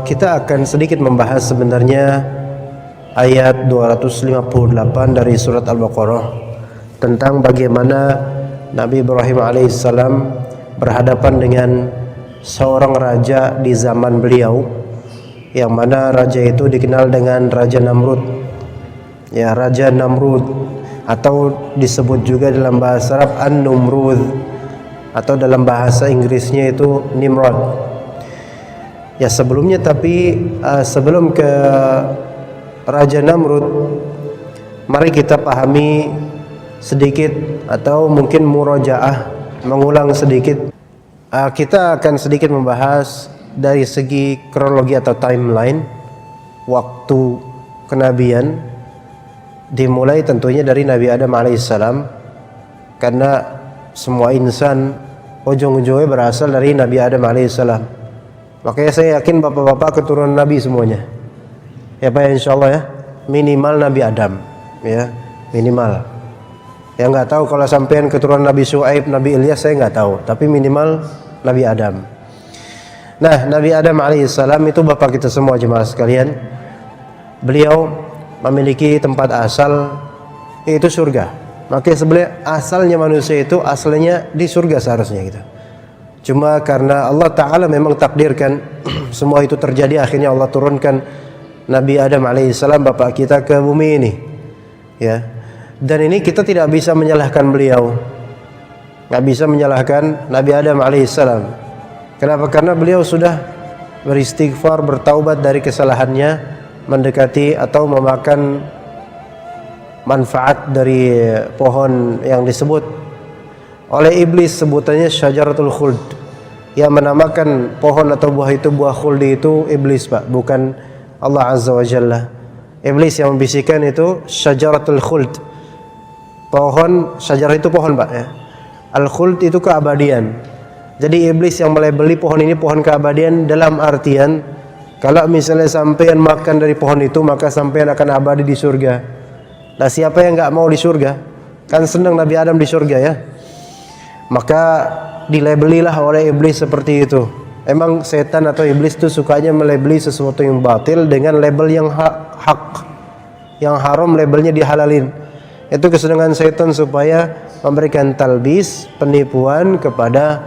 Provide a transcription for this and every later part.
Kita akan sedikit membahas sebenarnya ayat 258 dari surat Al-Baqarah tentang bagaimana Nabi Ibrahim alaihissalam berhadapan dengan seorang raja di zaman beliau, yang mana raja itu dikenal dengan Raja Namrud. Ya, Raja Namrud, atau disebut juga dalam bahasa Arab An-Numrud, atau dalam bahasa Inggrisnya itu Nimrod. Ya, sebelumnya sebelum ke Raja Namrud, mari kita pahami sedikit atau mungkin murojaah, mengulang sedikit. Kita akan sedikit membahas dari segi kronologi atau timeline waktu kenabian, dimulai tentunya dari Nabi Adam alaihissalam, karena semua insan ujung-ujungnya berasal dari Nabi Adam alaihissalam. Makanya saya yakin bapak-bapak keturunan Nabi semuanya, ya Pak, insyaallah ya, minimal Nabi Adam, ya minimal. Ya nggak tahu kalau sampean keturunan Nabi Syuaib, Nabi Ilyas, saya nggak tahu, tapi minimal Nabi Adam. Nah, Nabi Adam alaihissalam itu bapak kita semua jemaah sekalian. Beliau memiliki tempat asal, yaitu surga. Makanya sebenarnya asalnya manusia itu asalnya di surga seharusnya gitu. Cuma karena Allah Ta'ala memang takdirkan semua itu terjadi, akhirnya Allah turunkan Nabi Adam alaihissalam bapak kita ke bumi ini, ya. Dan ini kita tidak bisa menyalahkan beliau, nggak bisa menyalahkan Nabi Adam alaihissalam. Kenapa? Karena beliau sudah beristighfar, bertaubat dari kesalahannya, mendekati atau memakan manfaat dari pohon yang disebut oleh iblis sebutannya syajaratul khuld. Yang menamakan pohon atau buah itu buah khuldi itu iblis, Pak, bukan Allah Azza wa Jalla. Iblis yang membisikkan itu syajaratul khuld. Pohon, syajarah itu pohon, Pak, ya. Al-khuld itu keabadian. Jadi iblis yang melabeli pohon ini pohon keabadian, dalam artian kalau misalnya sampean makan dari pohon itu, maka sampean akan abadi di surga. Nah, siapa yang nggak mau di surga? Kan senang Nabi Adam di surga, ya. Maka dilabelilah oleh iblis seperti itu. Emang setan atau iblis itu sukanya melabeli sesuatu yang batil dengan label yang hak. Yang haram labelnya dihalalin. Itu kesenangan setan supaya memberikan talbis, penipuan kepada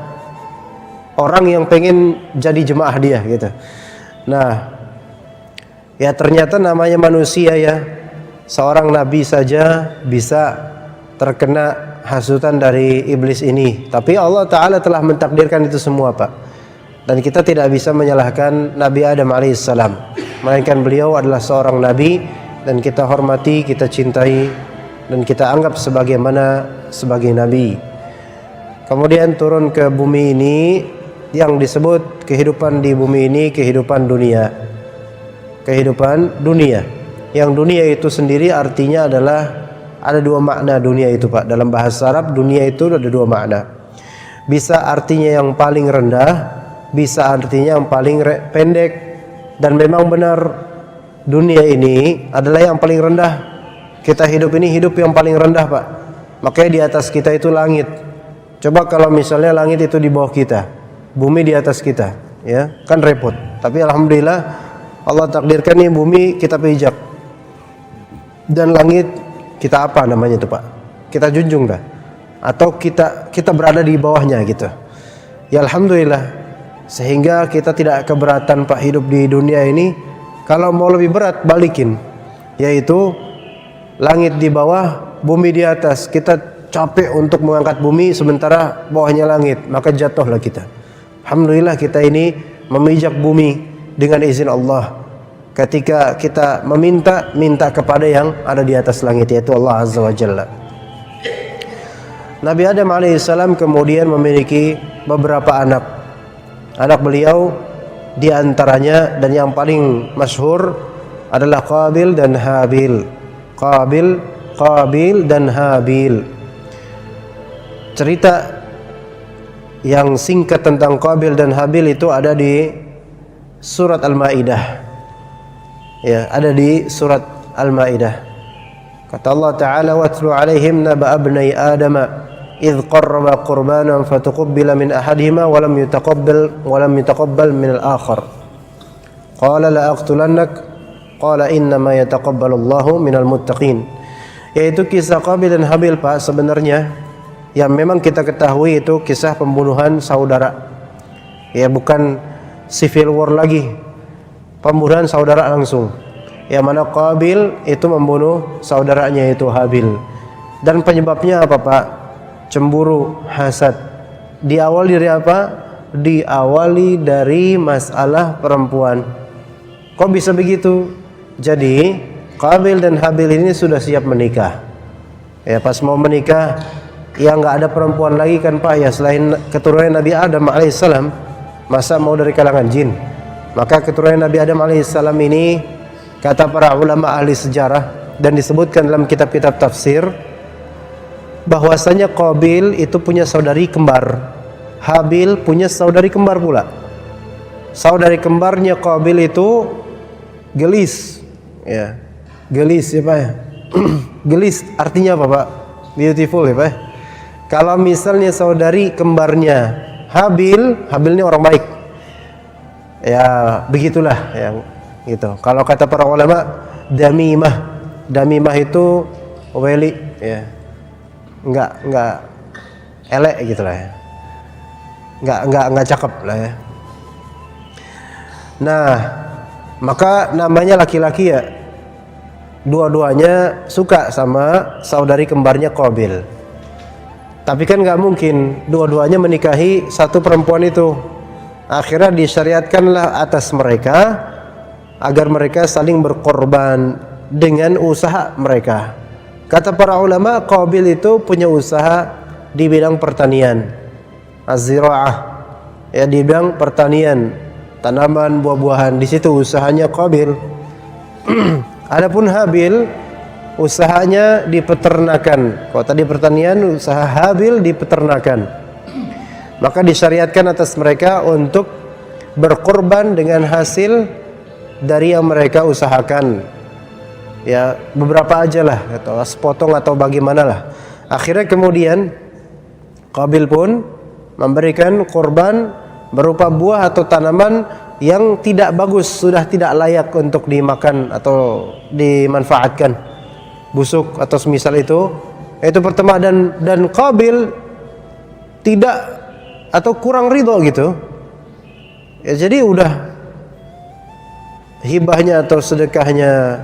orang yang pengen jadi jemaah dia gitu. Nah, ya ternyata namanya manusia, ya. Seorang nabi saja bisa terkena hasutan dari iblis ini. Tapi Allah Ta'ala telah mentakdirkan itu semua, Pak. Dan kita tidak bisa menyalahkan Nabi Adam alaihissalam, melainkan beliau adalah seorang nabi dan kita hormati, kita cintai, dan kita anggap sebagai nabi. Kemudian turun ke bumi ini, yang disebut kehidupan di bumi ini kehidupan dunia. Kehidupan dunia. Yang dunia itu sendiri artinya adalah ada dua makna dunia itu, Pak. Dalam bahasa Arab dunia itu ada dua makna. Bisa artinya yang paling rendah, bisa artinya yang paling pendek. Dan memang benar dunia ini adalah yang paling rendah. Kita hidup ini hidup yang paling rendah, Pak. Makanya di atas kita itu langit. Coba kalau misalnya langit itu di bawah kita, bumi di atas kita, ya kan repot. Tapi alhamdulillah Allah takdirkan nih bumi kita pijak dan langit kita apa namanya itu, Pak? Kita junjung dah, atau kita berada di bawahnya gitu. Ya alhamdulillah, sehingga kita tidak keberatan, Pak, hidup di dunia ini. Kalau mau lebih berat balikin, yaitu langit di bawah, bumi di atas. Kita capek untuk mengangkat bumi sementara bawahnya langit, maka jatuhlah kita. Alhamdulillah kita ini memijak bumi dengan izin Allah. Ketika kita minta kepada yang ada di atas langit, yaitu Allah Azza wa Jalla. Nabi Adam alaihissalam kemudian memiliki beberapa anak. Anak beliau di antaranya dan yang paling masyhur adalah Qabil dan Habil. Qabil dan Habil. Cerita yang singkat tentang Qabil dan Habil itu ada di surat Al-Maidah. Ya, ada di surat Al-Maidah. Kata Allah Ta'ala, "Watlu 'alaihim naba abnai Adam idh qarraba qurbanan fatuqabbala min ahadihima wa lam yutaqabbal min al-akhar." qala la aqtulannak qala innama yataqabbalullahu minal muttaqin. Yaitu kisah Qabil dan Habil, Pak, sebenarnya yang memang kita ketahui itu kisah pembunuhan saudara. Ya, bukan civil war lagi, pembunuhan saudara langsung. Yang mana Qabil itu membunuh saudaranya itu Habil. Dan penyebabnya apa, Pak? Cemburu, hasad. Diawali dari apa? Diawali dari masalah perempuan. Kok bisa begitu? Jadi Qabil dan Habil ini sudah siap menikah. Ya, pas mau menikah, ya nggak ada perempuan lagi kan, Pak, ya selain keturunan Nabi Adam alaihissalam. Masa mau dari kalangan jin? Maka keturunan Nabi Adam alaihissalam ini, kata para ulama ahli sejarah dan disebutkan dalam kitab-kitab tafsir, bahwasanya Qabil itu punya saudari kembar, Habil punya saudari kembar pula. Saudari kembarnya Qabil itu gelis, ya, gelis ya, Pak, ya. Gelis artinya apa, Pak? Beautiful ya, Pak. Kalau misalnya saudari kembarnya Habil ini orang baik, ya begitulah yang gitu. Kalau kata para ulama, damimah itu weli, ya, nggak elek gitulah ya, nggak cakep lah ya. Nah, maka namanya laki-laki ya, dua-duanya suka sama saudari kembarnya Qabil. Tapi kan nggak mungkin dua-duanya menikahi satu perempuan itu. Akhirnya disyariatkanlah atas mereka agar mereka saling berkorban dengan usaha mereka. Kata para ulama, Qabil itu punya usaha di bidang pertanian, az-ziraah, ya, di bidang pertanian, tanaman buah-buahan. Di situ usahanya Qabil. Adapun Habil usahanya di peternakan. Kalau tadi pertanian, usaha Habil di peternakan. Maka disyariatkan atas mereka untuk berkorban dengan hasil dari yang mereka usahakan. Ya, beberapa aja lah, atau sepotong atau bagaimana lah. Akhirnya kemudian Qabil pun memberikan korban berupa buah atau tanaman yang tidak bagus, sudah tidak layak untuk dimakan atau dimanfaatkan, busuk atau semisal itu pertama. Dan Qabil tidak atau kurang ridho gitu ya, jadi udah hibahnya atau sedekahnya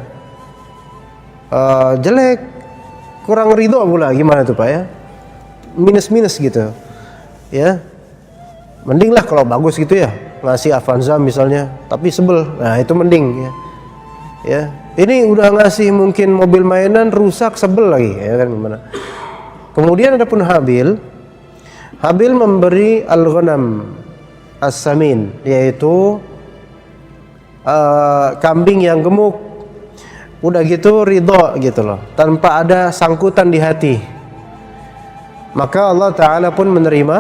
jelek, kurang ridho pula, gimana tuh, Pak, ya, minus gitu ya. Mending lah kalau bagus gitu ya, ngasih Avanza misalnya tapi sebel, nah itu mending ya. Ini udah ngasih mungkin mobil mainan rusak, sebel lagi, ya kan, gimana. Kemudian adapun Habil memberi al-ghanam as-samin, yaitu kambing yang gemuk. Udah gitu ridho gitu loh, tanpa ada sangkutan di hati. Maka Allah Ta'ala pun menerima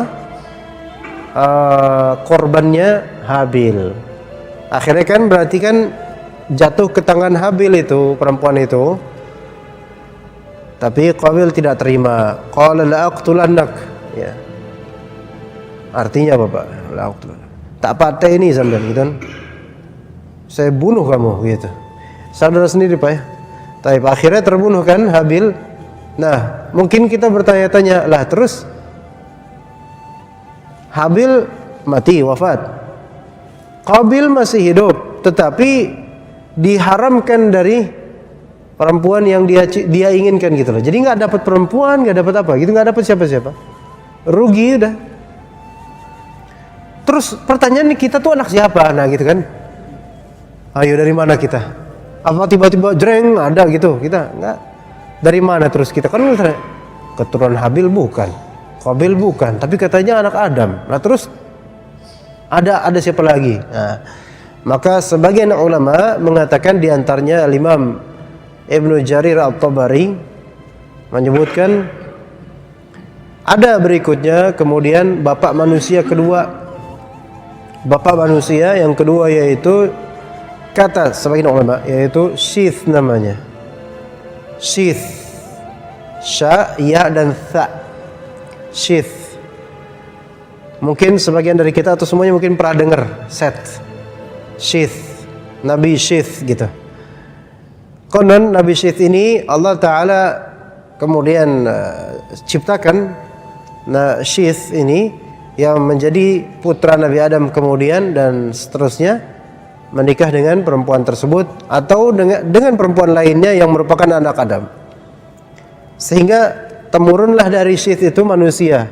korbannya Habil. Akhirnya kan berarti kan jatuh ke tangan Habil itu, perempuan itu. Tapi Qabil tidak terima. Qala la aqtulannak, ya. Artinya apa, Pak? La aqtulannak. Tak patah ini sampean gitu kan. Saya bunuh kamu gitu. Saudara sendiri, Pak, ya. Tapi akhirnya terbunuh kan Habil. Nah, mungkin kita bertanya-tanya, lah terus Habil mati, wafat. Qabil masih hidup, tetapi diharamkan dari perempuan yang dia inginkan gitu loh. Jadi nggak dapat perempuan, nggak dapat apa gitu, nggak dapat siapa-siapa, rugi udah. Terus pertanyaan kita tuh anak siapa, nah gitu kan? Ayo dari mana kita? Apa tiba-tiba jreng ada gitu? Kita nggak, dari mana terus kita kan keturunan Habil bukan, Qabil bukan, tapi katanya anak Adam. Nah terus ada siapa lagi? Nah, maka sebagian ulama mengatakan, diantaranya Imam Ibnu Jarir At-Tabari menyebutkan ada berikutnya, kemudian bapak manusia yang kedua yaitu, kata sebagian ulama, yaitu Syith namanya. Syith, sya, ya dan tha. Syith. Mungkin sebagian dari kita atau semuanya mungkin pernah dengar Syith. Nabi Syith gitu. Konon Nabi Syith ini Allah Ta'ala kemudian ciptakan Syith ini yang menjadi putra Nabi Adam kemudian dan seterusnya menikah dengan perempuan tersebut atau dengan perempuan lainnya yang merupakan anak Adam. Sehingga temurunlah dari Syith itu manusia.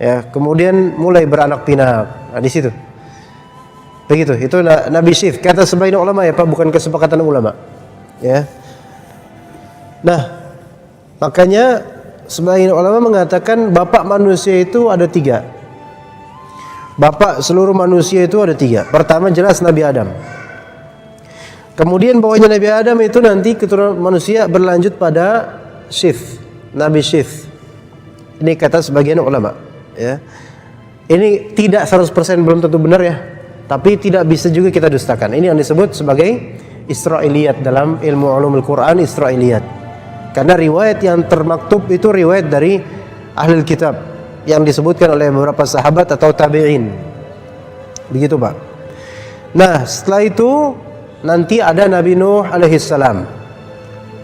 Ya, kemudian mulai beranak pinak. Nah, di situ. Begitu, itu Nabi Syith. Kata sebagian ulama ya Pak, bukan kesepakatan ulama. Ya. Nah, makanya sebagian ulama mengatakan bapak manusia itu ada 3. Bapak seluruh manusia itu ada 3. Pertama jelas Nabi Adam. Kemudian bawahnya Nabi Adam itu nanti keturunan manusia berlanjut pada Syith, Nabi Syith. Ini kata sebagian ulama. Ya. Ini tidak 100% belum tentu benar ya. Tapi tidak bisa juga kita dustakan. Ini yang disebut sebagai Israiliyat dalam ilmu ulumul Quran, Israiliyat. Karena riwayat yang termaktub itu riwayat dari ahli kitab yang disebutkan oleh beberapa sahabat atau tabi'in. Begitu Pak. Nah, setelah itu nanti ada Nabi Nuh alaihissalam.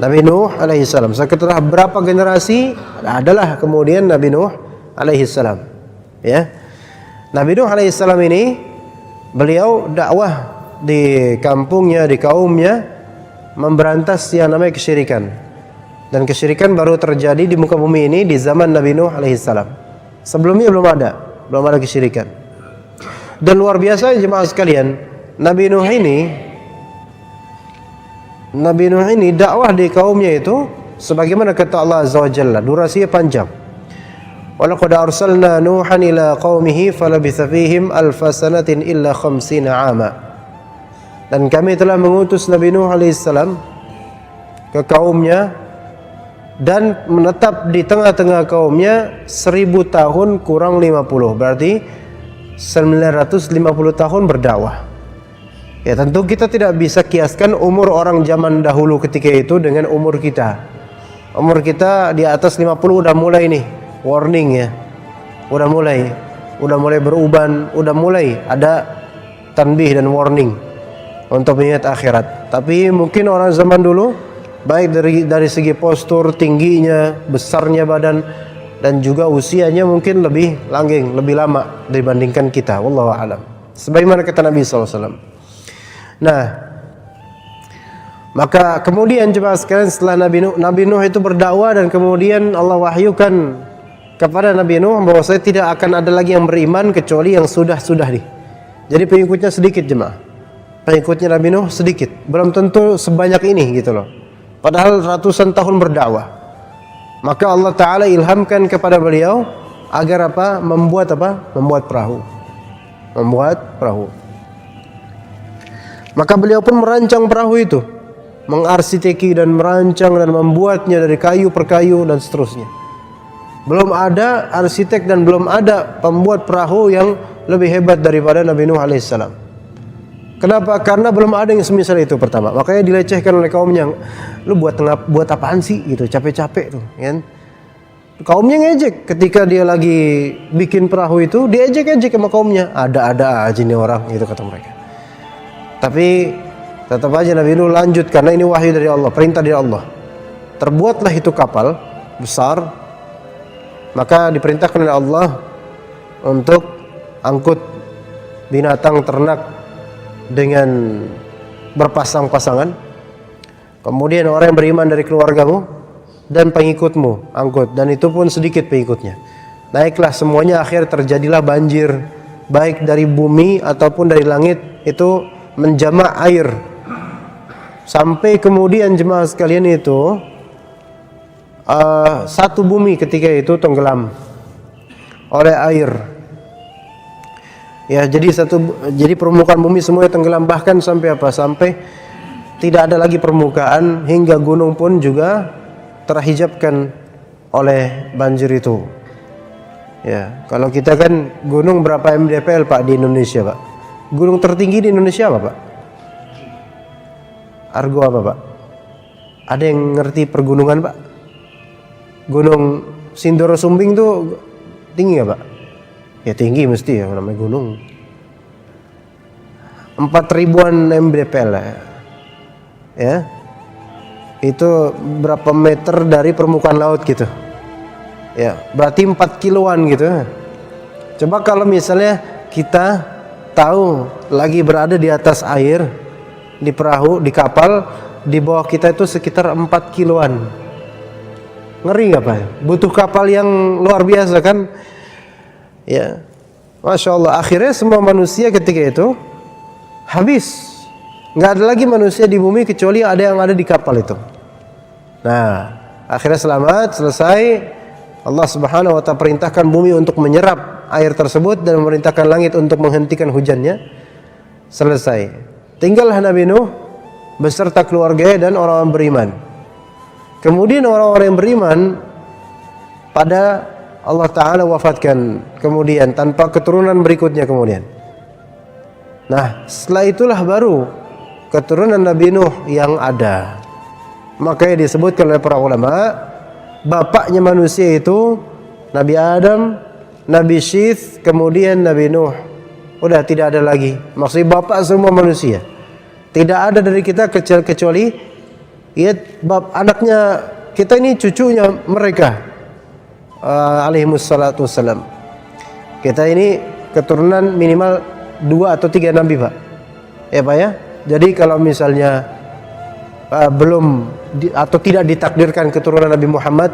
Nabi Nuh alaihissalam. Setelah berapa generasi adalah kemudian Nabi Nuh alaihissalam. Ya. Nabi Nuh alaihissalam ini beliau dakwah di kampungnya, di kaumnya memberantas yang namanya kesyirikan. Dan kesyirikan baru terjadi di muka bumi ini di zaman Nabi Nuh alaihissalam. Sebelumnya belum ada kesyirikan. Dan luar biasa jemaah sekalian, Nabi Nuh ini dakwah di kaumnya itu sebagaimana kata Allah Azza wa Jalla, durasinya panjang. Walaqad arsalna Nuhan ila qaumihi falabitha fihim alfa sanatin illa 50 'ama. Dan kami telah mengutus Nabi Nuh alaihissalam ke kaumnya dan menetap di tengah-tengah kaumnya 1000 tahun kurang 50, berarti 950 tahun berdakwah. Ya tentu kita tidak bisa kiaskan umur orang zaman dahulu ketika itu dengan umur kita. Umur kita di atas 50 udah mulai nih warning ya. Udah mulai beruban, udah mulai ada tanbih dan warning untuk mengingat akhirat. Tapi mungkin orang zaman dulu baik dari segi postur, tingginya, besarnya badan dan juga usianya mungkin lebih langgeng, lebih lama dibandingkan kita. Wallahu a'lam. Sebagaimana kata Nabi SAW. Nah, maka kemudian coba sekalian setelah Nabi Nuh itu berdakwah dan kemudian Allah wahyukan kepada Nabi Nuh bahwa saya tidak akan ada lagi yang beriman kecuali yang sudah nih. Jadi pengikutnya sedikit jemaah. Pengikutnya Nabi Nuh sedikit, belum tentu sebanyak ini gitu loh. Padahal ratusan tahun berdakwah. Maka Allah Ta'ala ilhamkan kepada beliau agar apa? Membuat perahu. Maka beliau pun merancang perahu itu, mengarsiteki dan merancang dan membuatnya dari kayu per kayu dan seterusnya. Belum ada arsitek dan belum ada pembuat perahu yang lebih hebat daripada Nabi Nuh alaihissalam. Kenapa? Karena belum ada yang semisal itu pertama. Makanya dilecehkan oleh kaumnya. Lu buat apaan sih gitu, capek-capek tuh, kan? Kaumnya ngejek ketika dia lagi bikin perahu itu, dia ejek-ejek sama kaumnya. Ada-ada aja nih orang, gitu kata mereka. Tapi tetap aja Nabi Nuh lanjut karena ini wahyu dari Allah, perintah dari Allah. Terbuatlah itu kapal besar. Maka diperintahkan oleh Allah untuk angkut binatang ternak dengan berpasang-pasangan. Kemudian orang yang beriman dari keluargamu dan pengikutmu angkut, dan itu pun sedikit pengikutnya. Naiklah semuanya, akhir terjadilah banjir baik dari bumi ataupun dari langit, itu menjamak air. Sampai kemudian jemaah sekalian itu satu bumi ketika itu tenggelam oleh air. Ya, jadi permukaan bumi semuanya tenggelam, bahkan sampai apa? Sampai tidak ada lagi permukaan, hingga gunung pun juga terhijabkan oleh banjir itu. Ya, kalau kita kan gunung berapa mdpl Pak di Indonesia Pak? Gunung tertinggi di Indonesia apa Pak? Argo apa Pak? Ada yang ngerti pergunungan Pak? Gunung Sindoro Sumbing tuh tinggi nggak Pak? Ya tinggi mesti ya, namanya gunung. 4.000-an mdpl ya. Itu berapa meter dari permukaan laut gitu ya, berarti 4 kiloan gitu. Coba kalau misalnya kita tahu lagi berada di atas air, di perahu, di kapal, di bawah kita itu sekitar 4 kiloan, ngeri nggak Pak? Butuh kapal yang luar biasa kan ya. Masya Allah, akhirnya semua manusia ketika itu habis. Nggak ada lagi manusia di bumi kecuali ada yang ada di kapal itu. Nah, akhirnya selamat, selesai. Allah Subhanahu wa ta'ala perintahkan bumi untuk menyerap air tersebut dan memerintahkan langit untuk menghentikan hujannya. Selesai. Tinggallah Nabi Nuh beserta keluarganya dan orang-orang beriman. Kemudian orang-orang yang beriman pada Allah Ta'ala wafatkan kemudian tanpa keturunan berikutnya kemudian. Nah, setelah itulah baru keturunan Nabi Nuh yang ada. Makanya disebutkan oleh para ulama, bapaknya manusia itu Nabi Adam, Nabi Syith, kemudian Nabi Nuh. Udah tidak ada lagi. Maksudnya bapak semua manusia. Tidak ada dari kita kecuali ya anaknya kita ini cucunya mereka. Alaihimussalatu wassalam. Kita ini keturunan minimal 2 atau 3 nabi Pak. Ya Pak ya. Jadi kalau misalnya belum atau tidak ditakdirkan keturunan Nabi Muhammad,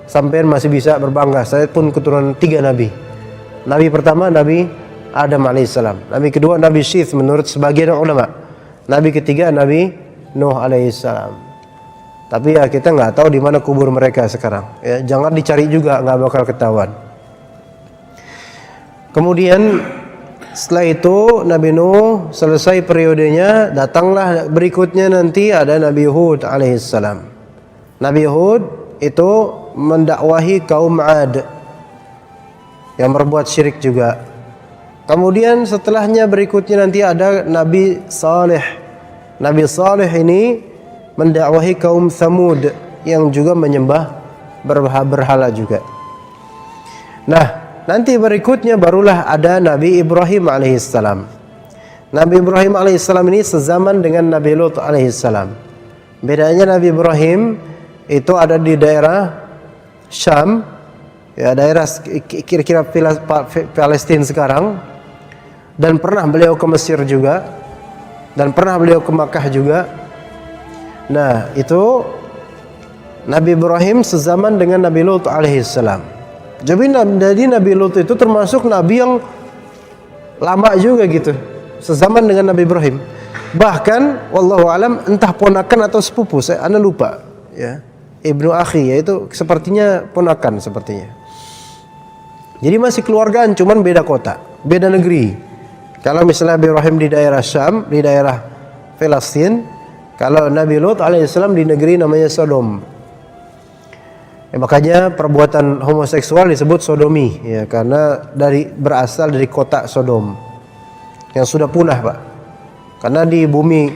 sampean masih bisa berbangga. Saya pun keturunan 3 nabi. Nabi pertama Nabi Adam alaihissalam. Nabi kedua Nabi Syith menurut sebagian ulama. Nabi ketiga Nabi Nuh alaihissalam. Tapi ya kita nggak tahu di mana kubur mereka sekarang. Ya, jangan dicari juga, nggak bakal ketahuan. Kemudian setelah itu Nabi Nuh selesai periodenya, datanglah berikutnya nanti ada Nabi Hud alaihissalam. Nabi Hud itu mendakwahi kaum Ad yang berbuat syirik juga. Kemudian setelahnya berikutnya nanti ada Nabi Saleh. Nabi Saleh ini mendakwahi kaum Thamud yang juga menyembah berhala juga. Nah, nanti berikutnya barulah ada Nabi Ibrahim alaihissalam. Nabi Ibrahim alaihissalam ini sezaman dengan Nabi Lut alaihissalam. Bedanya Nabi Ibrahim itu ada di daerah Syam, ya daerah kira-kira Palestina sekarang, dan pernah beliau ke Mesir juga, dan pernah beliau ke Makkah juga. Nah, itu Nabi Ibrahim sezaman dengan Nabi Lut alaihissalam. Jadi Nabi Lut itu termasuk Nabi yang lama juga gitu, sezaman dengan Nabi Ibrahim. Bahkan wallahu alam entah ponakan atau sepupu, anda lupa ya. Ibnu akhi, yaitu sepertinya ponakan sepertinya. Jadi masih keluargaan, cuman beda kota, beda negeri. Kalau misalnya Nabi Ibrahim di daerah Syam, di daerah Palestina, kalau Nabi Lut alaihissalam di negeri namanya Sodom. Ya, makanya perbuatan homoseksual disebut sodomi ya, karena berasal dari kota Sodom yang sudah punah Pak. Karena di bumi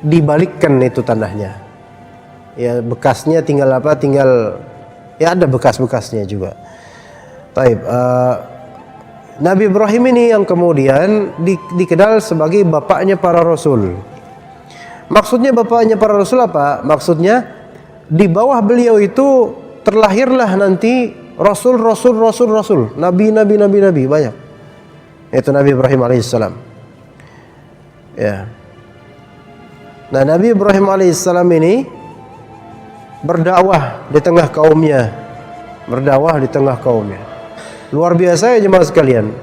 dibalikkan itu tanahnya. Ya bekasnya tinggal apa? Tinggal ya ada bekas-bekasnya juga. Taib. Nabi Ibrahim ini yang kemudian dikenal sebagai bapaknya para rasul. Maksudnya bapaknya para rasul apa? Maksudnya di bawah beliau itu terlahirlah nanti rasul, nabi banyak. Itu Nabi Ibrahim alaihissalam. Ya. Nah, Nabi Ibrahim alaihissalam ini berdakwah di tengah kaumnya. Luar biasa ya jemaah sekalian.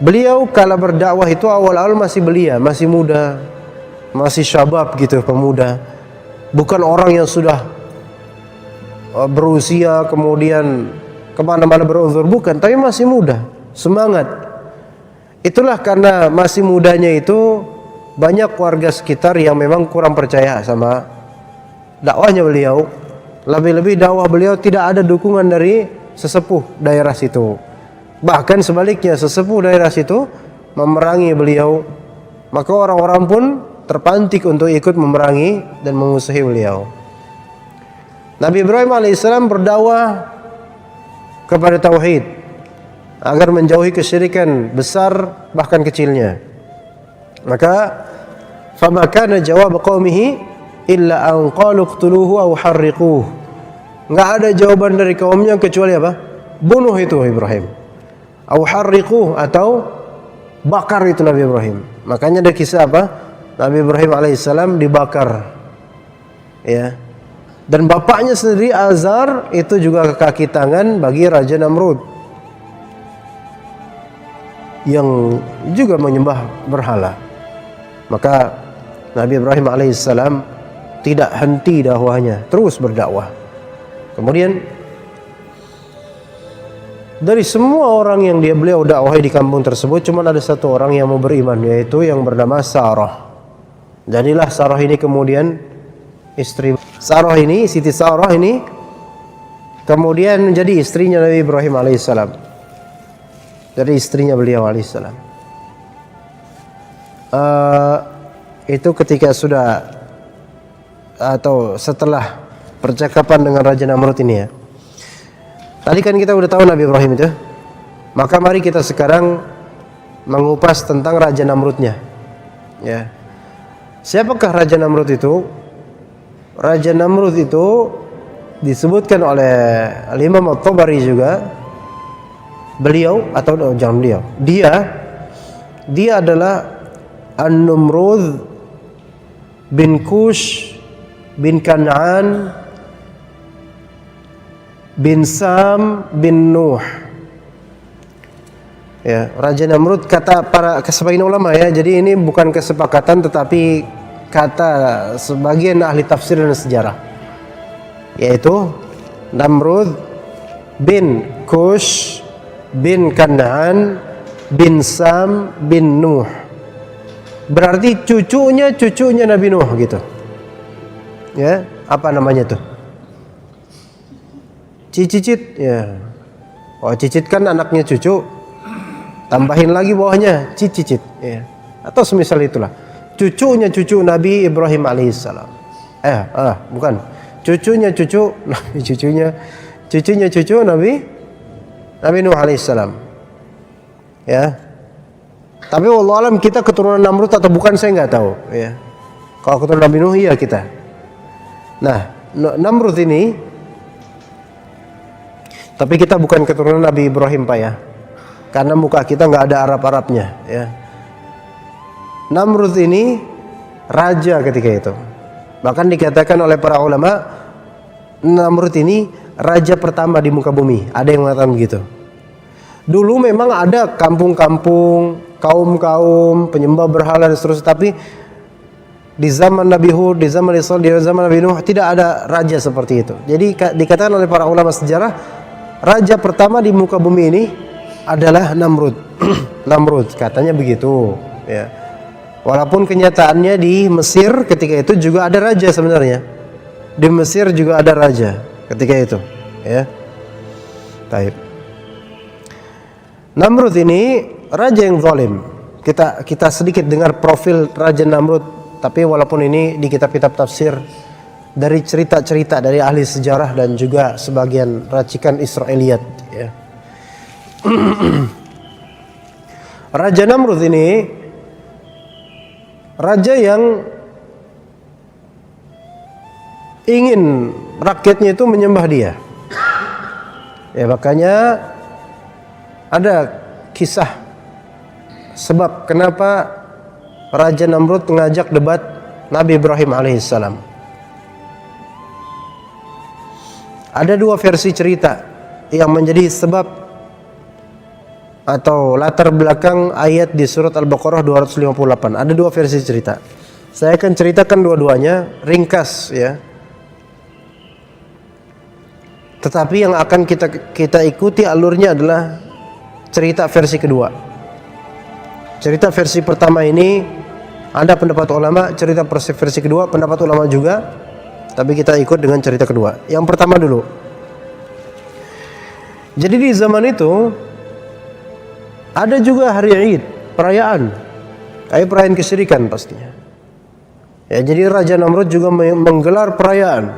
Beliau kalau berdakwah itu awal-awal masih belia, masih muda. Masih syabab gitu, pemuda. Bukan orang yang sudah berusia kemudian kemana-mana beruzur, bukan. Tapi masih muda, semangat. Itulah karena masih mudanya itu banyak warga sekitar yang memang kurang percaya sama dakwahnya beliau. Lebih-lebih dakwah beliau tidak ada dukungan dari sesepuh daerah situ. Bahkan sebaliknya, sesepuh daerah situ memerangi beliau. Maka orang-orang pun terpantik untuk ikut memerangi dan memusuhi beliau. Nabi Ibrahim alaihissalam berdakwah kepada tauhid agar menjauhi kesyirikan besar bahkan kecilnya. Maka Fama kana jawab qaumihi illa an qalu iqtuluhu aw harriquhu. Enggak ada jawaban dari kaumnya kecuali apa? Bunuh itu Ibrahim. Aw harriquhu, atau bakar itu Nabi Ibrahim. Makanya ada kisah apa? Nabi Ibrahim alaihissalam dibakar. Ya. Dan bapaknya sendiri Azar itu juga kaki tangan bagi Raja Namrud yang juga menyembah berhala. Maka Nabi Ibrahim alaihissalam tidak henti dakwahnya, terus berdakwah. Kemudian dari semua orang yang beliau dakwahi di kampung tersebut, cuma ada satu orang yang mau beriman, yaitu yang bernama Sarah. Jadilah Sarah ini kemudian istri Sarah ini, Siti Sarah ini kemudian menjadi istrinya Nabi Ibrahim alaihissalam. Dari istrinya beliau alaihissalam. Itu ketika sudah atau setelah percakapan dengan Raja Namrud ini ya. Tadi kan kita udah tahu Nabi Ibrahim itu. Maka mari kita sekarang mengupas tentang Raja Namrudnya. Ya. Siapakah Raja Namrud itu? Raja Namrud itu disebutkan oleh Imam At-Tabari juga. Beliau atau jangan beliau. Dia adalah An-Numrud bin Kush bin Kan'an bin Sam bin Nuh. Ya, Raja Namrud kata para sebagian ulama ya. Jadi ini bukan kesepakatan tetapi kata sebagian ahli tafsir dan sejarah. Yaitu Namrud bin Kush bin Kan'an bin Sam bin Nuh. Berarti cucunya Nabi Nuh gitu. Ya, apa namanya tuh? Cicit ya. Oh, cicit kan anaknya cucu. Tambahin lagi bawahnya cicit ya. Atau semisal itulah. Cucunya cucu Nabi Ibrahim alaihissalam. Bukan. Cucunya cucu Nabi Nuh alaihissalam. Ya. Tapi wallahu alam kita keturunan Namrud atau bukan saya nggak tahu. Ya. Kalau keturunan Nabi Nuh iya kita. Nah, Namrud ini, tapi kita bukan keturunan Nabi Ibrahim Pak ya. Karena muka kita nggak ada Arab-Arabnya. Ya. Namrud ini raja ketika itu. Bahkan dikatakan oleh para ulama, Namrud ini raja pertama di muka bumi. Ada yang mengatakan begitu. Dulu memang ada kampung-kampung, kaum-kaum penyembah berhala dan seterusnya, tapi di zaman Nabi Hud, di zaman Isa, di zaman Nabi Nuh tidak ada raja seperti itu. Jadi dikatakan oleh para ulama sejarah, raja pertama di muka bumi ini adalah Namrud. Namrud katanya begitu, ya. Walaupun kenyataannya di Mesir ketika itu juga ada raja sebenarnya. Di Mesir juga ada raja ketika itu, ya. Baik. Namrud ini raja yang zalim. Kita sedikit dengar profil Raja Namrud, tapi walaupun ini di kitab-kitab tafsir dari cerita-cerita dari ahli sejarah dan juga sebagian racikan Israiliyat, ya. Raja Namrud ini raja yang ingin rakyatnya itu menyembah dia. Ya, makanya ada kisah sebab kenapa Raja Namrud mengajak debat Nabi Ibrahim alaihissalam. Ada dua versi cerita yang menjadi sebab atau latar belakang ayat di surat Al-Baqarah 258. Ada dua versi cerita. Saya akan ceritakan dua-duanya ringkas ya. Tetapi yang akan kita ikuti alurnya adalah cerita versi kedua. Cerita versi pertama ini ada pendapat ulama, cerita versi kedua pendapat ulama juga. Tapi kita ikut dengan cerita kedua. Yang pertama dulu. Jadi di zaman itu ada juga hari Id, perayaan. Kayak perayaan kesyirikan pastinya. Ya, jadi Raja Namrud juga menggelar perayaan,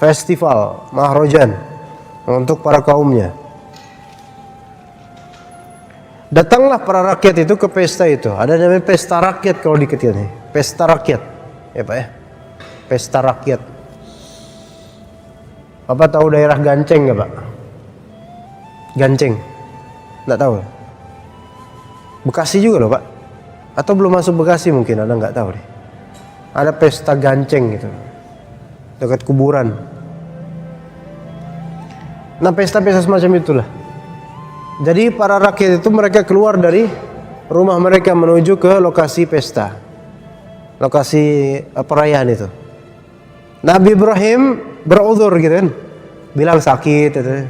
festival, mahrojan untuk para kaumnya. Datanglah para rakyat itu ke pesta itu. Ada namanya pesta rakyat kalau di Ketia nih. pesta rakyat, ya Pak ya, pesta rakyat. Bapak tahu daerah Ganceng nggak Pak? Ganceng, nggak tahu? Bekasi juga loh Pak, atau belum masuk Bekasi mungkin, Anda nggak tahu deh. Ada pesta Ganceng gitu, dekat kuburan. Nah pesta-pesta semacam itulah. Jadi para rakyat itu mereka keluar dari rumah mereka menuju ke lokasi pesta, lokasi perayaan itu. Nabi Ibrahim beruzur gitu kan, bilang sakit gitu.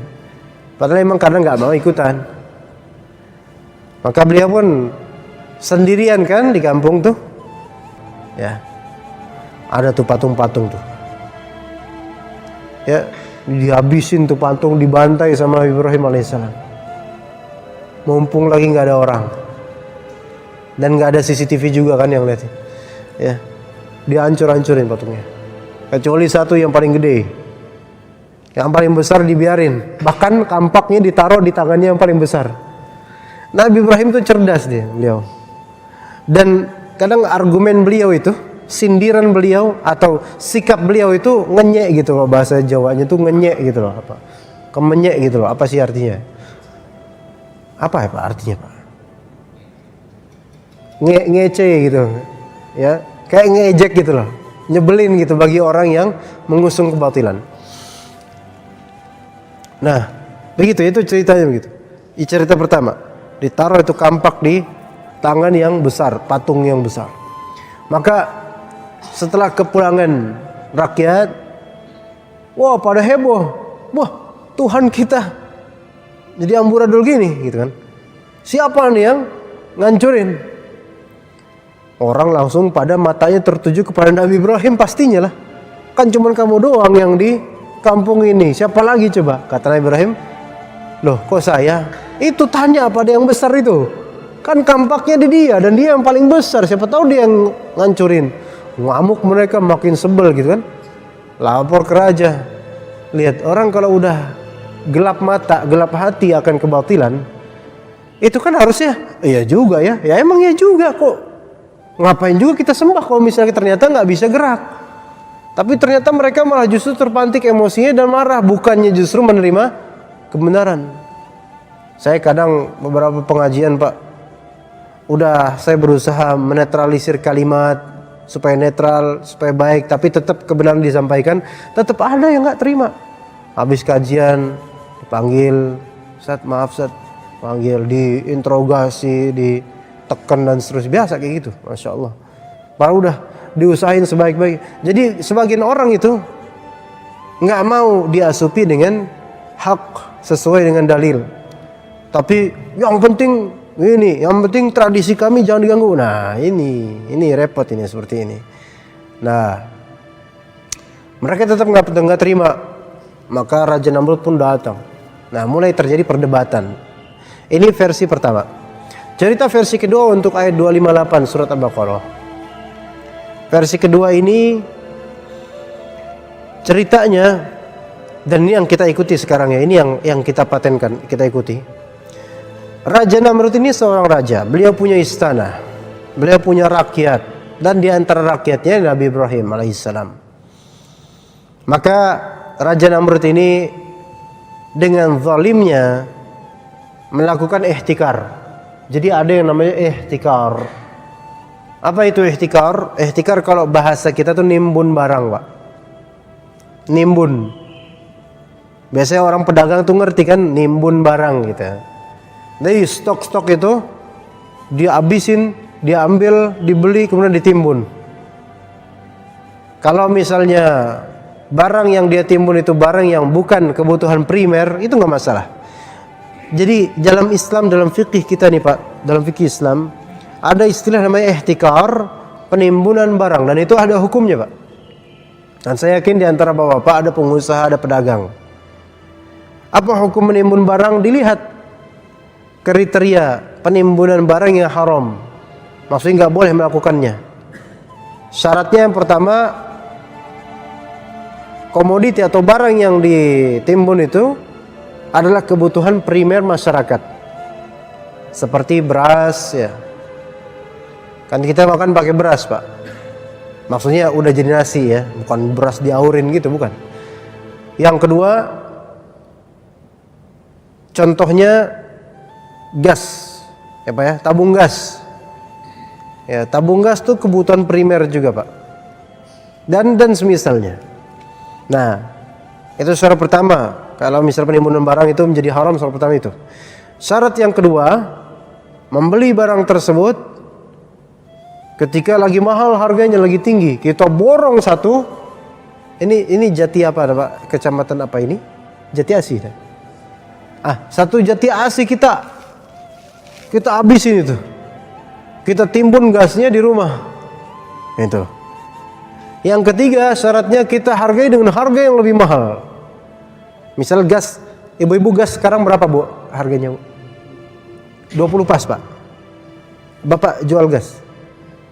Padahal emang kadang nggak mau ikutan. Maka beliau pun sendirian kan di kampung tuh, ya ada tuh patung-patung tuh, ya dihabisin tuh patung, dibantai sama Nabi Ibrahim alaihissalam. Mumpung lagi nggak ada orang dan nggak ada CCTV juga kan yang lihat, ya dihancur-hancurin patungnya. Kecuali satu yang paling gede, yang paling besar dibiarin. Bahkan kampaknya ditaruh di tangannya yang paling besar. Nabi Ibrahim itu cerdas beliau. Dan kadang argumen beliau itu, sindiran beliau atau sikap beliau itu ngenyek gitu loh, bahasa Jawanya tuh ngenyek gitu loh, apa? Kemenyek gitu loh, apa sih artinya? Apa ya Pak artinya Pak? Ngece gitu, ya kayak ngejek gitu loh, nyebelin gitu bagi orang yang mengusung kebatilan. Nah, begitu itu ceritanya begitu. Cerita pertama, ditaruh itu kampak di tangan yang besar, patung yang besar. Maka setelah kepulangan rakyat, wah pada heboh, wah Tuhan kita jadi amburadul gini, gitu kan? Siapa nih yang ngancurin? Orang langsung pada matanya tertuju kepada Nabi Ibrahim, pastinya lah. Kan cuman kamu doang yang di kampung ini, siapa lagi coba? Kata Nabi Ibrahim, loh kok saya? Itu tanya pada yang besar itu. Kan kampaknya di dia dan dia yang paling besar, siapa tahu dia yang ngancurin. Ngamuk mereka, makin sebel gitu kan. Lapor ke raja. Lihat, orang kalau udah gelap mata, gelap hati akan kebatilan, itu kan harusnya iya juga ya. Ya emang iya juga kok. Ngapain juga kita sembah kalau misalnya ternyata nggak bisa gerak. Tapi ternyata mereka malah justru terpantik emosinya dan marah, bukannya justru menerima kebenaran. Saya kadang beberapa pengajian Pak, udah saya berusaha menetralisir kalimat supaya netral, supaya baik, tapi tetap kebenaran disampaikan, tetap ada yang nggak terima. Habis kajian dipanggil, Ustaz maaf Ustaz, panggil, diinterogasi, ditekan dan seterusnya, biasa kayak gitu, masya Allah. Baru udah diusahain sebaik-baik. Jadi sebagian orang itu nggak mau diasupi dengan hak sesuai dengan dalil. Tapi yang penting ini, yang penting tradisi kami jangan diganggu. Nah ini repot ini seperti ini. Nah mereka tetap nggak terima. Maka Raja Namrud pun datang. Nah mulai terjadi perdebatan. Ini versi pertama. Cerita versi kedua untuk ayat 258 surat Al-Baqarah. Versi kedua ini ceritanya, dan ini yang kita ikuti sekarang ya, ini yang kita patenkan, kita ikuti. Raja Namrud ini seorang raja, beliau punya istana, beliau punya rakyat, dan di antara rakyatnya Nabi Ibrahim alaihissalam. Maka Raja Namrud ini dengan zalimnya melakukan ihtikar. Jadi ada yang namanya ihtikar. Apa itu ihtikar? Ihtikar kalau bahasa kita tuh nimbun barang Pak. Nimbun. Biasanya orang pedagang tuh ngerti kan, nimbun barang gitu. Jadi stok-stok itu dia habisin, dia ambil, dibeli, kemudian ditimbun. Kalau misalnya barang yang dia timbun itu barang yang bukan kebutuhan primer, itu nggak masalah. Jadi dalam Islam, dalam fikih kita nih Pak, dalam fikih Islam ada istilah namanya ihtikar, penimbunan barang, dan itu ada hukumnya Pak. Dan saya yakin di antara bapak-bapak ada pengusaha, ada pedagang. Apa hukum menimbun barang? Dilihat kriteria penimbunan barang yang haram, maksudnya nggak boleh melakukannya. Syaratnya yang pertama, komoditi atau barang yang ditimbun itu adalah kebutuhan primer masyarakat, seperti beras ya. Kan kita makan pakai beras Pak. Maksudnya udah jadi nasi ya, bukan beras diaurin gitu, bukan. Yang kedua, contohnya gas, ya Pak ya, tabung gas. Ya, tabung gas tuh kebutuhan primer juga Pak. Dan semisalnya. Nah, itu syarat pertama. Kalau misalnya penimbunan barang itu menjadi haram, syarat pertama itu. Syarat yang kedua, membeli barang tersebut ketika lagi mahal, harganya lagi tinggi, kita borong satu. Ini Jati apa Pak? Kecamatan apa ini? Jati Asi. Satu Jati Asi kita habisin itu. Kita timbun gasnya di rumah. Itu. Yang ketiga, syaratnya kita hargai dengan harga yang lebih mahal. Misal gas, ibu-ibu gas sekarang berapa Bu harganya? 20 pas Pak. Bapak jual gas?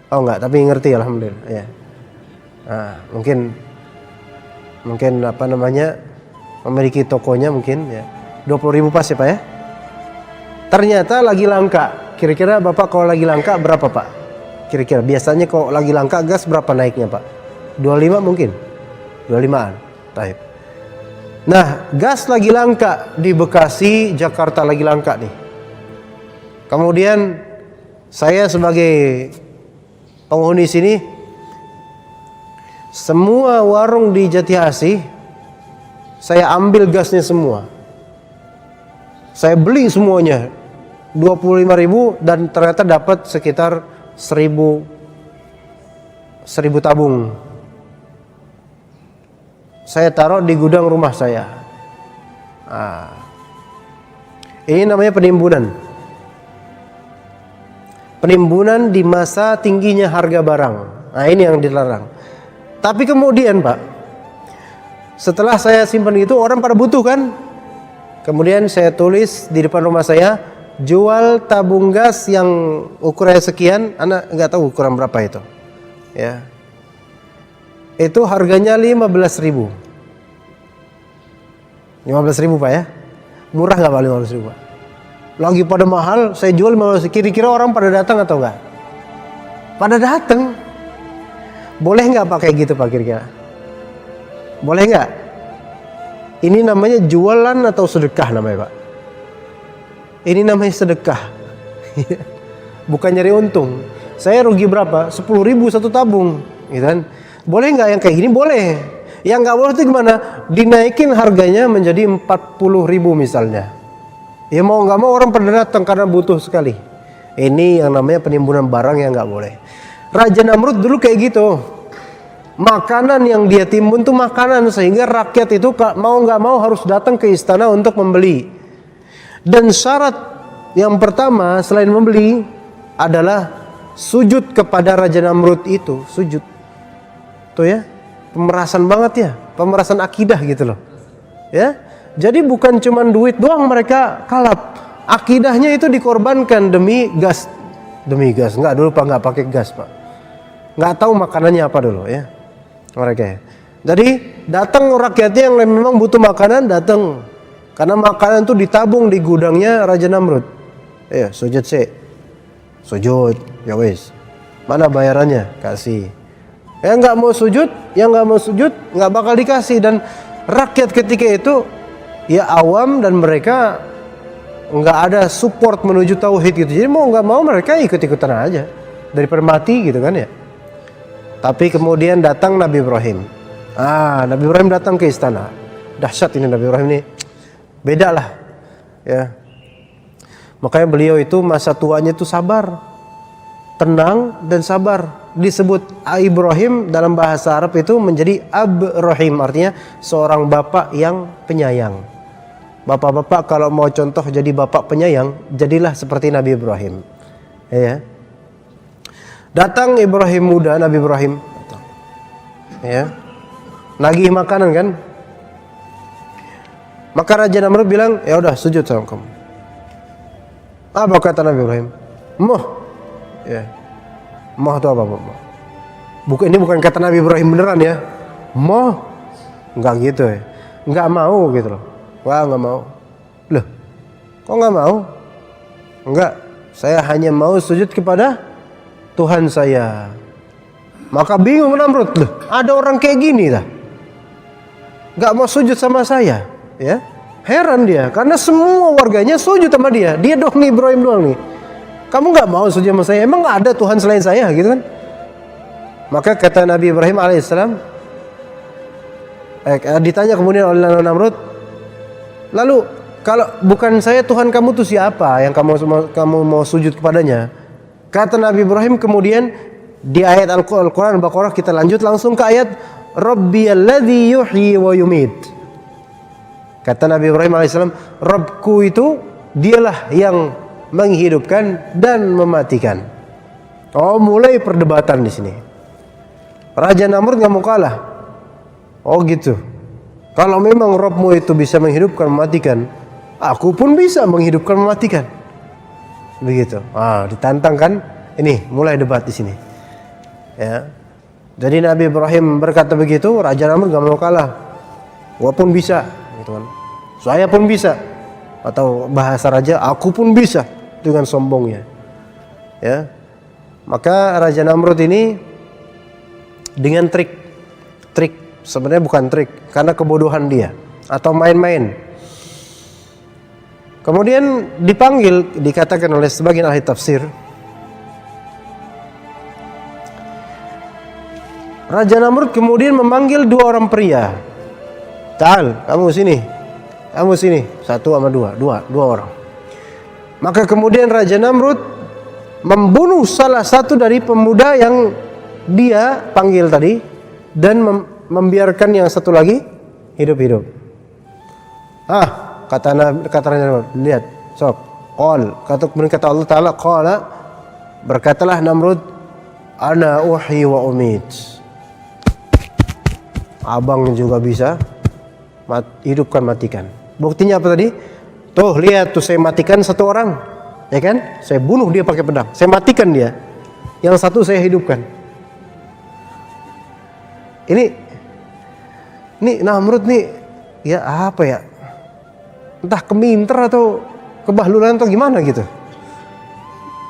Oh enggak, tapi ngerti alhamdulillah. Ya. Mungkin apa namanya, memiliki tokonya mungkin ya. 20.000 pas ya Pak ya. Ternyata lagi langka. Kira-kira Bapak kalau lagi langka berapa Pak? Kira-kira biasanya kalau lagi langka gas berapa naiknya Pak? 25 mungkin? 25-an. Taib. Nah, gas lagi langka di Bekasi, Jakarta lagi langka nih. Kemudian saya sebagai penghuni sini, semua warung di Jati Asih saya ambil gasnya semua. Saya beli semuanya 25.000 dan ternyata dapat sekitar 1.000 tabung. Saya taruh di gudang rumah saya. Ini namanya penimbunan. Penimbunan di masa tingginya harga barang. Nah, ini yang dilarang. Tapi kemudian Pak, setelah saya simpan itu, orang pada butuh kan? Kemudian saya tulis di depan rumah saya, jual tabung gas yang ukurannya sekian. Anak nggak tahu ukuran berapa itu. Ya. Itu harganya 15.000. 15.000 Pak ya. Murah nggak Pak 15.000 Pak? Lagi pada mahal, saya jual 15.000. Kira-kira orang pada datang atau enggak? Pada datang. Boleh nggak Pak kayak gitu Pak kira-kira? Boleh nggak? Ini namanya jualan atau sedekah namanya Pak? Ini namanya sedekah. Bukan nyari untung. Saya rugi berapa? 10.000 satu tabung, gitu kan? Boleh nggak yang kayak gini? Boleh. Yang nggak boleh itu gimana? Dinaikin harganya menjadi 40.000 misalnya. Ya mau nggak mau orang pada datang karena butuh sekali. Ini yang namanya penimbunan barang yang nggak boleh. Raja Namrud dulu kayak gitu. Makanan yang dia timbun tuh makanan, sehingga rakyat itu mau nggak mau harus datang ke istana untuk membeli. Dan syarat yang pertama selain membeli adalah sujud kepada Raja Namrud itu, sujud. Tuh ya, pemerasan banget ya, pemerasan akidah gitu loh. Ya, jadi bukan cuma duit doang mereka kalap, akidahnya itu dikorbankan demi gas. Enggak, dulu Pak nggak pakai gas Pak, nggak tahu makanannya apa dulu ya mereka ya. Jadi datang rakyatnya yang memang butuh makanan, datang karena makanan itu ditabung di gudangnya Raja Namrud. Ya sujud sih, sujud ya wes, mana bayarannya kasih. Yang nggak mau sujud nggak bakal dikasih. Dan rakyat ketika itu ya awam dan mereka nggak ada support menuju tauhid gitu. Jadi mau nggak mau mereka ikut-ikutan aja daripada mati gitu kan ya. Tapi kemudian datang Nabi Ibrahim. Nabi Ibrahim datang ke istana. Dahsyat ini Nabi Ibrahim ini, beda lah ya. Makanya beliau itu masa tuanya itu sabar, tenang dan sabar. Disebut Ibrahim dalam bahasa Arab itu menjadi Ab-Rahim, artinya seorang bapak yang penyayang. Bapak-bapak kalau mau contoh jadi bapak penyayang, jadilah seperti Nabi Ibrahim. Ya. Datang Ibrahim muda, Nabi Ibrahim. Ya. Nagih makanan kan? Maka Raja Namrud bilang, "Ya udah sujud sama kamu." Apa kata Nabi Ibrahim? "Moh." Ya. Moh itu apa Pak? Ini bukan kata Nabi Ibrahim beneran ya. Moh, enggak gitu ya. Enggak mau gitu loh. Wah enggak mau. Loh, kok enggak mau? Enggak, saya hanya mau sujud kepada Tuhan saya. Maka bingung Namrud, loh, ada orang kayak gini lah, gak mau sujud sama saya, ya. Heran dia, karena semua warganya sujud sama dia. Dia doang nih, Ibrahim doang nih. Kamu gak mau sujud sama saya? Emang gak ada Tuhan selain saya, gitu kan? Maka kata Nabi Ibrahim alaihissalam, ditanya kemudian oleh Namrud, lalu kalau bukan saya, Tuhan kamu tuh siapa yang kamu mau sujud kepadanya? Kata Nabi Ibrahim kemudian di ayat Al-Quran Al-Baqarah, kita lanjut langsung ke ayat Rabbiyalladzi yuhyi wa yumit. Kata Nabi Ibrahim alaihissalam, Rabbku itu dialah yang menghidupkan dan mematikan. Oh, mulai perdebatan di sini. Raja Namrud nggak mau kalah. Oh gitu. Kalau memang Rabbmu itu bisa menghidupkan mematikan, aku pun bisa menghidupkan mematikan. Begitu. Ditantang kan? Ini mulai debat di sini. Ya. Jadi Nabi Ibrahim berkata begitu, Raja Namrud nggak mau kalah. Gua pun bisa, gitu kan. Saya pun bisa. Atau bahasa raja, aku pun bisa, dengan sombongnya. Ya. Maka Raja Namrud ini dengan trik sebenarnya bukan trik, karena kebodohan dia atau main-main. Kemudian dipanggil, dikatakan oleh sebagian ahli tafsir, Raja Namrud kemudian memanggil dua orang pria. Ta'al, kamu sini, satu sama dua orang. Maka kemudian Raja Namrud membunuh salah satu dari pemuda yang dia panggil tadi dan membiarkan yang satu lagi hidup-hidup. Kata Raja Namrud, lihat, kata Allah Ta'ala, berkatalah Namrud, ana uhyi wa umit. Abang juga bisa hidupkan matikan. Buktinya apa tadi? Tuh lihat tuh, saya matikan satu orang, ya kan? Saya bunuh dia pakai pedang, saya matikan dia. Yang satu saya hidupkan. Ini Namrud nih, ya apa ya? Entah keminter atau kebahlulan atau gimana gitu.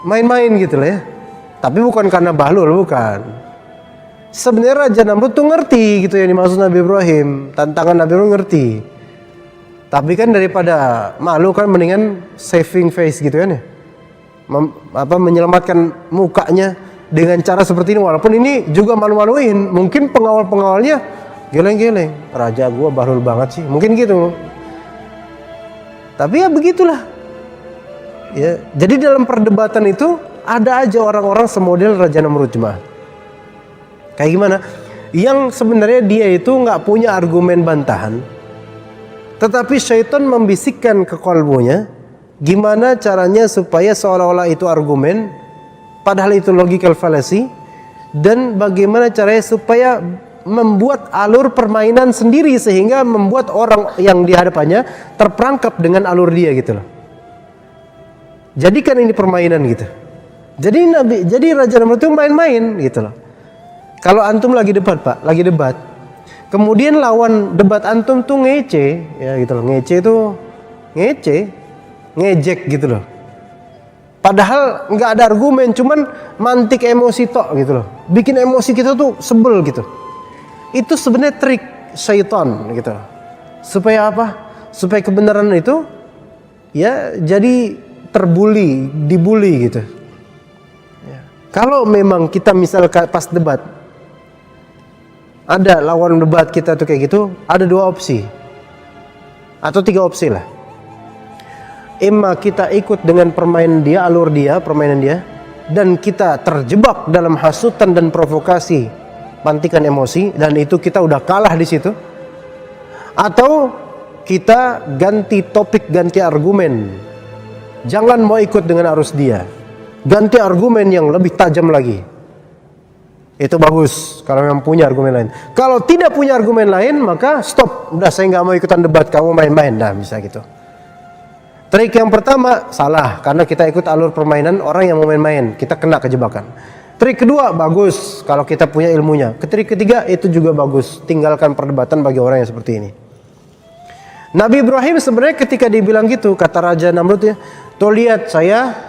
Main-main gitu lah ya. Tapi bukan karena bahlul, bukan. Sebenarnya Raja Namrud tuh ngerti gitu yang dimaksud Nabi Ibrahim. Tantangan Nabi Ibrahim ngerti. Tapi kan daripada malu kan mendingan saving face gitu kan ya. Menyelamatkan mukanya dengan cara seperti ini. Walaupun ini juga malu-maluin. Mungkin pengawal-pengawalnya geleng-geleng. Raja gua bahlul banget sih. Mungkin gitu. Tapi ya begitulah. Ya, jadi dalam perdebatan itu ada aja orang-orang semodel Raja Namrud jemaah. Kayak gimana? Yang sebenarnya dia itu nggak punya argumen bantahan, tetapi syaitan membisikkan ke kalbunya gimana caranya supaya seolah-olah itu argumen, padahal itu logical fallacy, dan bagaimana caranya supaya membuat alur permainan sendiri sehingga membuat orang yang di hadapannya terperangkap dengan alur dia gitu loh. Jadikan ini permainan gitu. Jadi Raja Namrud itu main-main gitu loh. Kalau antum lagi debat Pak, kemudian lawan debat antum tuh ngece, ya gitu loh. Ngejek gitu loh. Padahal nggak ada argumen, cuman mantik emosi tok gitu loh. Bikin emosi kita tuh sebel gitu. Itu sebenarnya trik syaitan gitu loh. Supaya apa? Supaya kebenaran itu ya jadi dibully gitu. Ya. Kalau memang kita misalkan pas debat ada lawan debat kita tuh kayak gitu, ada dua opsi atau tiga opsi lah. Emma kita ikut dengan permainan dia, permainan dia, dan kita terjebak dalam hasutan dan provokasi, pantikan emosi, dan itu kita udah kalah di situ. Atau kita ganti topik, ganti argumen. Jangan mau ikut dengan arus dia. Ganti argumen yang lebih tajam lagi. Itu bagus kalau memang punya argumen lain. Kalau tidak punya argumen lain, maka stop. Udah, saya nggak mau ikutan debat, kamu main-main. Nah, bisa gitu. Trik yang pertama salah, karena kita ikut alur permainan orang yang mau main-main, kita kena kejebakan. Trik kedua bagus kalau kita punya ilmunya. Trik ketiga itu juga bagus, tinggalkan perdebatan bagi orang yang seperti ini. Nabi Ibrahim sebenarnya ketika dibilang gitu, kata Raja Namrud ya, Tuh lihat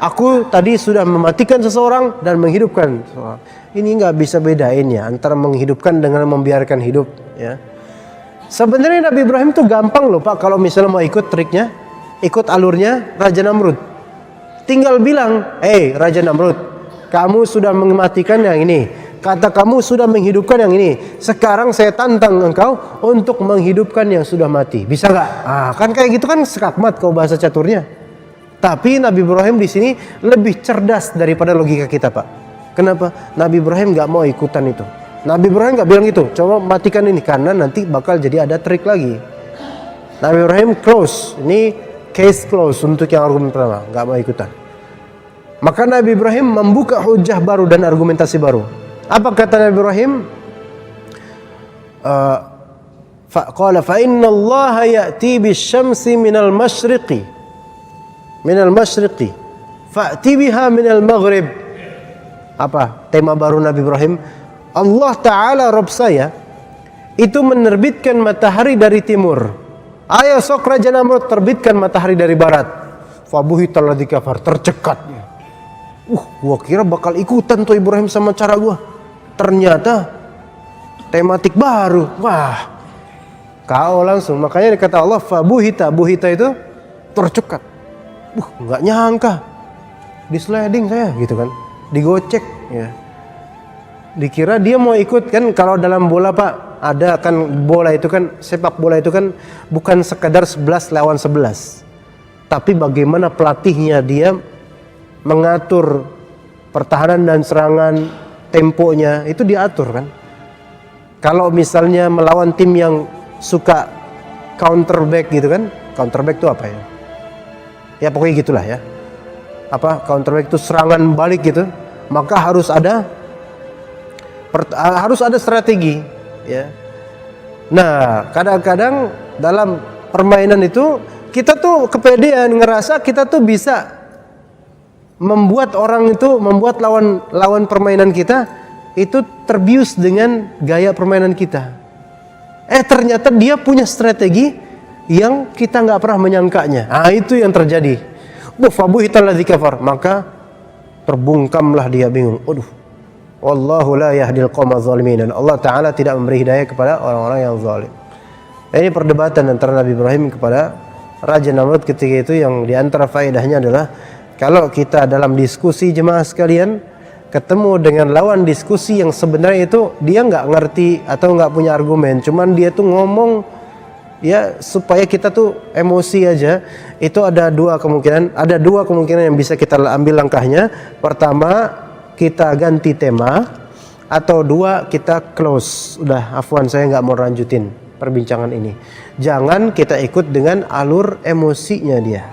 aku tadi sudah mematikan seseorang dan menghidupkan seseorang. Ini nggak bisa bedain ya antara menghidupkan dengan membiarkan hidup ya. Sebenarnya Nabi Ibrahim tuh gampang loh Pak kalau misalnya mau ikut triknya, ikut alurnya Raja Namrud. Tinggal bilang, Raja Namrud, kamu sudah mematikan yang ini, kata kamu sudah menghidupkan yang ini. Sekarang saya tantang engkau untuk menghidupkan yang sudah mati. Bisa nggak? Kan kayak gitu kan skakmat kalau bahasa caturnya. Tapi Nabi Ibrahim di sini lebih cerdas daripada logika kita Pak. Kenapa? Nabi Ibrahim nggak mau ikutan itu. Nabi Ibrahim nggak bilang gitu. Coba matikan ini karena nanti bakal jadi ada trik lagi. Nabi Ibrahim close. Ini case close untuk yang argumen pertama. Nggak mau ikutan. Maka Nabi Ibrahim membuka hujah baru dan argumentasi baru. Apa kata Nabi Ibrahim? Qala fa inna Allah ya'ti bisyamsi minal masyriqi fa'ti biha minal maghrib. Apa tema baru Nabi Ibrahim? Allah Ta'ala Rabb saya itu menerbitkan matahari dari timur. Ayo sok Raja Namrud terbitkan matahari dari barat. Fabuhital ladzi kafar, tercekat. Gua kira bakal ikutan tuh Ibrahim sama cara gua. Ternyata tematik baru. Wah, kau langsung. Makanya dikata Allah fabuhita, buhita itu tercekat. Nggak nyangka. Di-sliding saya gitu kan. Digocek ya. Dikira dia mau ikut kan. Kalau dalam bola Pak, ada kan bola itu kan, sepak bola itu kan bukan sekadar 11 lawan 11. Tapi bagaimana pelatihnya dia mengatur pertahanan dan serangan, temponya itu diatur kan. Kalau misalnya melawan tim yang suka counter back gitu kan. Counter back itu apa ya? Ya pokoknya gitulah ya. Apa counter back itu serangan balik gitu. Maka harus ada strategi ya. Nah, kadang-kadang dalam permainan itu kita tuh kepedean ngerasa kita tuh bisa membuat lawan permainan kita itu terbius dengan gaya permainan kita. Ternyata dia punya strategi yang kita nggak pernah menyangkanya. Itu yang terjadi. Fabuhital ladzi kafar, maka terbungkamlah dia bingung. Wallahu la yahdil qaumaz zalimin. Dan Allah Ta'ala tidak memberi hidayah kepada orang-orang yang zalim. Ini perdebatan antara Nabi Ibrahim kepada Raja Namrud ketika itu, yang diantara faedahnya adalah kalau kita dalam diskusi jemaah sekalian ketemu dengan lawan diskusi yang sebenarnya itu dia nggak ngerti atau nggak punya argumen, cuman dia tuh ngomong ya supaya kita tuh emosi aja, itu ada dua kemungkinan yang bisa kita ambil langkahnya. Pertama, kita ganti tema, atau dua, kita close. Udah, afwan, saya nggak mau lanjutin perbincangan ini. Jangan kita ikut dengan alur emosinya dia.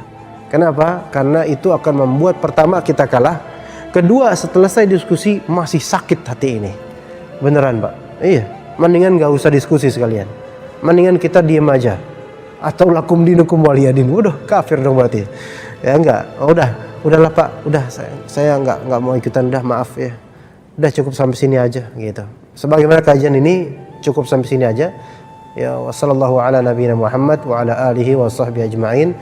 Kenapa? Karena itu akan membuat pertama kita kalah, kedua setelah saya diskusi masih sakit hati ini. Beneran Pak? Iya. Mendingan gak usah diskusi sekalian. Mendingan kita diem aja. Atau lakum dinukum waliyadin. Udah kafir dong berarti. Ya enggak. Udahlah Pak. Udah saya enggak mau ikutan. Udah maaf ya. Udah cukup sampai sini aja gitu. Sebagaimana kajian ini cukup sampai sini aja. Ya, wassallallahu ala nabiyina Muhammad wa ala alihi wa sahbihi ajma'in.